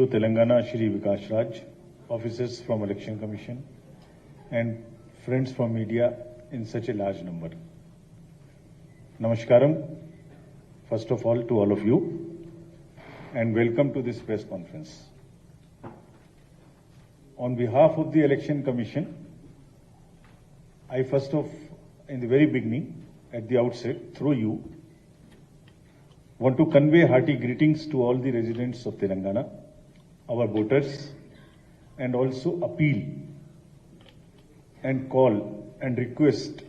Telangana Shri Vikas Raj, officers from Election Commission and friends from media in such a large number. Namaskaram, first of all to all of you, and welcome to this press conference. On behalf of the Election Commission, I first of, in the very beginning, at the outset, through you, want to convey hearty greetings to all the residents of Telangana, our voters, and also appeal and call and request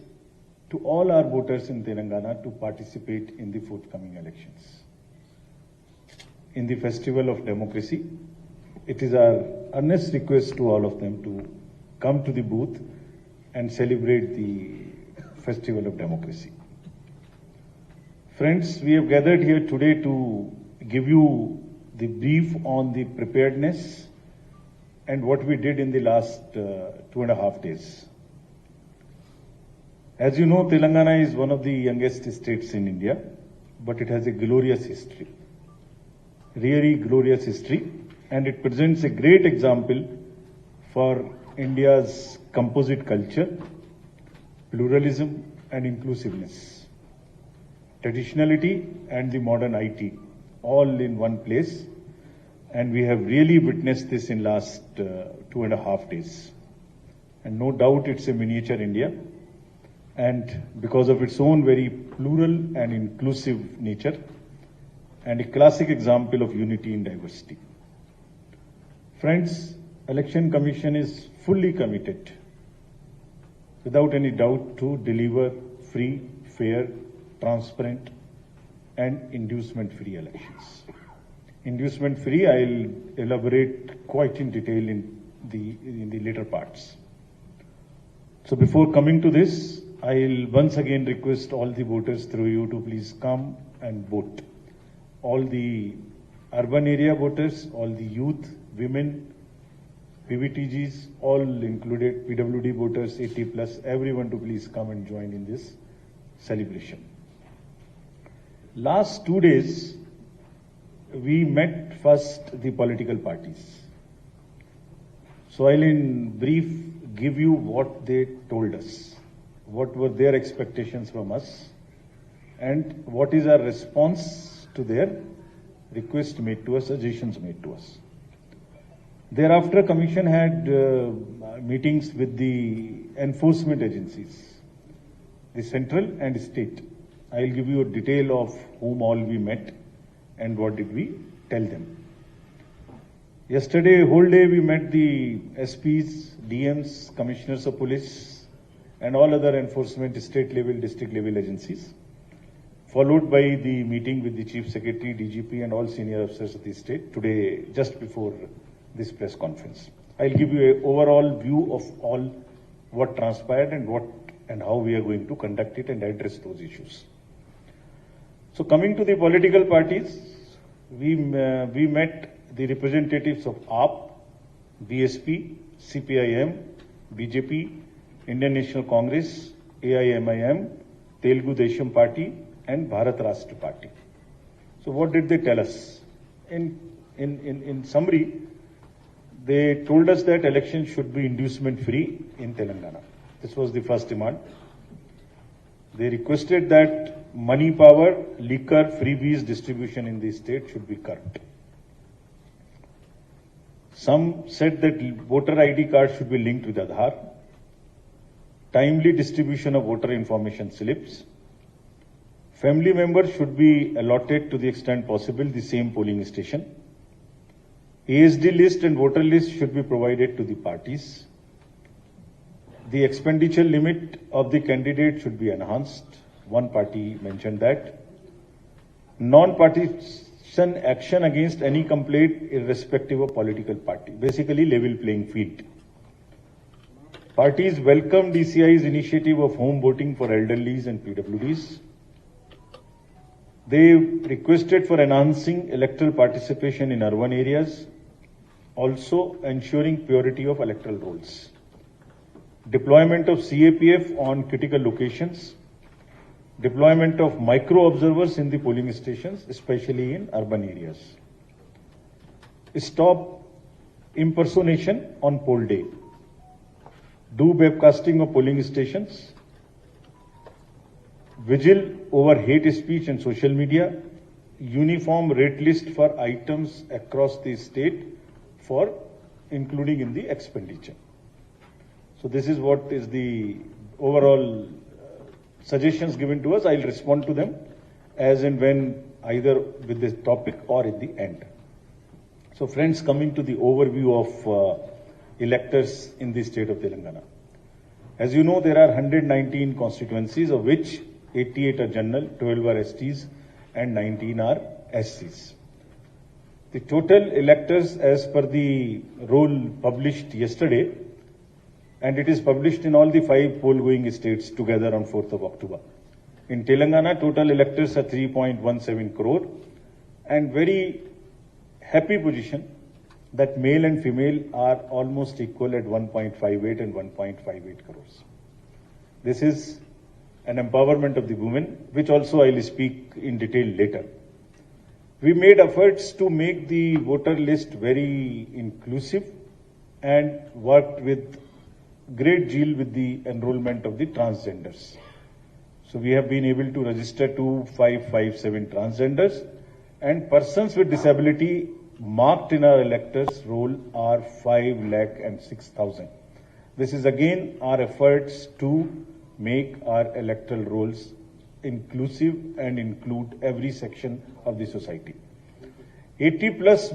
to all our voters in Telangana to participate in the forthcoming elections. In the festival of democracy, it is our earnest request to all of them to come to the booth and celebrate the festival of democracy. Friends, we have gathered here today to give you the brief on the preparedness and what we did in the last 2.5 days. As you know, Telangana is one of the youngest states in India, but it has a glorious history, really glorious history, and it presents a great example for India's composite culture, pluralism and inclusiveness, traditionality and the modern IT, all in one place. And we have really witnessed this in last 2.5 days. And no doubt it's a miniature India. And because of its own very plural and inclusive nature, and a classic example of unity in diversity. Friends, Election Commission is fully committed, without any doubt, to deliver free, fair, transparent and inducement-free elections. Inducement-free, I'll elaborate quite in detail in the later parts. So before coming to this, I'll once again request all the voters through you to please come and vote. All the urban area voters, all the youth, women, PVTGs, all included, PWD voters, 80+, everyone to please come and join in this celebration. Last 2 days, we met first the political parties. So I'll in brief give you what they told us, what were their expectations from us, and what is our response to their request made to us, suggestions made to us. Thereafter, Commission had meetings with the enforcement agencies, the central and state. I'll give you a detail of whom all we met and what did we tell them. Yesterday, whole day we met the SPs, DMs, Commissioners of Police and all other enforcement state level, district level agencies, followed by the meeting with the Chief Secretary, DGP and all senior officers of the state today, just before this press conference. I'll give you an overall view of all what transpired and what and how we are going to conduct it and address those issues. So coming to the political parties, we met the representatives of AAP, BSP, CPIM, BJP, Indian National Congress, AIMIM, Telugu Desam Party and Bharat Rashtra Party. So what did they tell us? In summary, they told us that elections should be inducement free in Telangana. This was the first demand. They requested that money power, liquor, freebies distribution in the state should be curbed. Some said that voter ID cards should be linked with Aadhaar. Timely distribution of voter information slips. Family members should be allotted to the extent possible the same polling station. ASD list and voter list should be provided to the parties. The expenditure limit of the candidate should be enhanced. One party mentioned that. Non-partisan action against any complaint irrespective of political party. Basically level playing field. Parties welcomed DCI's initiative of home voting for elderlies and PWDs. They requested for enhancing electoral participation in urban areas, also ensuring purity of electoral rolls. Deployment of CAPF on critical locations, deployment of micro observers in the polling stations, especially in urban areas. Stop impersonation on poll day. Do webcasting of polling stations. Vigil over hate speech and social media. Uniform rate list for items across the state for including in the expenditure. So this is what is the overall suggestions given to us. I'll respond to them as and when, either with this topic or at the end. So friends, coming to the overview of electors in the state of Telangana. As you know, there are 119 constituencies, of which 88 are general, 12 are STs and 19 are SCs. The total electors as per the roll published yesterday, and it is published in all the 5 poll-going states together on 4th of October. In Telangana, total electors are 3.17 crore, and very happy position that male and female are almost equal at 1.58 and 1.58 crores. This is an empowerment of the women, which also I will speak in detail later. We made efforts to make the voter list very inclusive and worked with great zeal with the enrollment of the transgenders. So we have been able to register 2557 transgenders, and persons with disability marked in our electors roll are 5,06,000. This is again our efforts to make our electoral rolls inclusive and include every section of the society. 80+